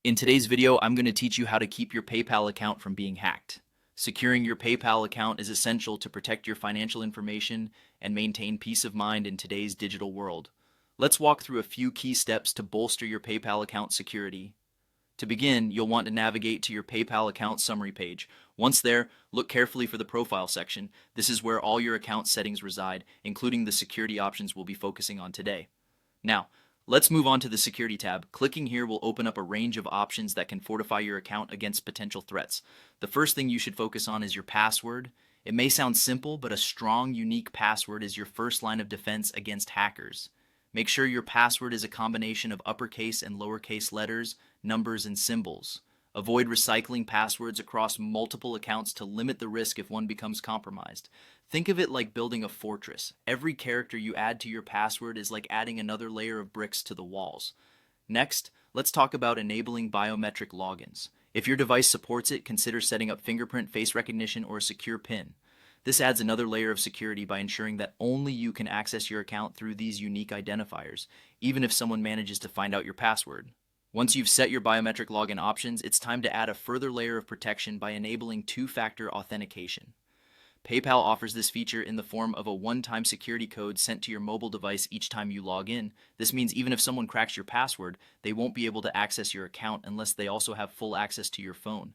In today's video, I'm going to teach you how to keep your PayPal account from being hacked. Securing your PayPal account is essential to protect your financial information and maintain peace of mind in today's digital world. Let's walk through a few key steps to bolster your PayPal account security. To begin, you'll want to navigate to your PayPal account summary page. Once there, look carefully for the profile section. This is where all your account settings reside, including the security options we'll be focusing on today. Now, let's move on to the Security tab. Clicking here will open up a range of options that can fortify your account against potential threats. The first thing you should focus on is your password. It may sound simple, but a strong, unique password is your first line of defense against hackers. Make sure your password is a combination of uppercase and lowercase letters, numbers, and symbols. Avoid recycling passwords across multiple accounts to limit the risk if one becomes compromised. Think of it like building a fortress. Every character you add to your password is like adding another layer of bricks to the walls. Next, let's talk about enabling biometric logins. If your device supports it, consider setting up fingerprint, face recognition, or a secure PIN. This adds another layer of security by ensuring that only you can access your account through these unique identifiers, even if someone manages to find out your password. Once you've set your biometric login options, it's time to add a further layer of protection by enabling two-factor authentication. PayPal offers this feature in the form of a one-time security code sent to your mobile device each time you log in. This means even if someone cracks your password, they won't be able to access your account unless they also have full access to your phone.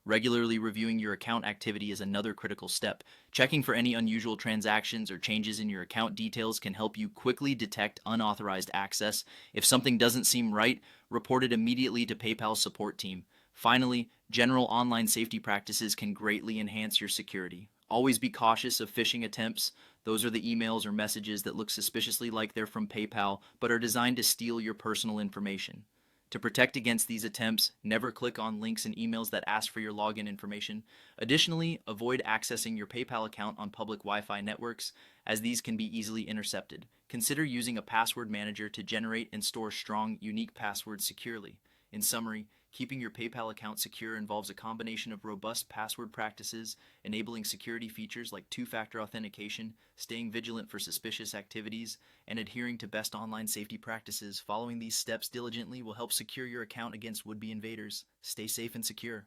Regularly reviewing your account activity is another critical step. Checking for any unusual transactions or changes in your account details can help you quickly detect unauthorized access. If something doesn't seem right, report it immediately to PayPal's support team. Finally, general online safety practices can greatly enhance your security. Always be cautious of phishing attempts. Those are the emails or messages that look suspiciously like they're from PayPal but are designed to steal your personal information. To protect against these attempts, never click on links and emails that ask for your login information. Additionally, avoid accessing your PayPal account on public Wi-Fi networks, as these can be easily intercepted. Consider using a password manager to generate and store strong, unique passwords securely. In summary, keeping your PayPal account secure involves a combination of robust password practices, enabling security features like two-factor authentication, staying vigilant for suspicious activities, and adhering to best online safety practices. Following these steps diligently will help secure your account against would-be invaders. Stay safe and secure.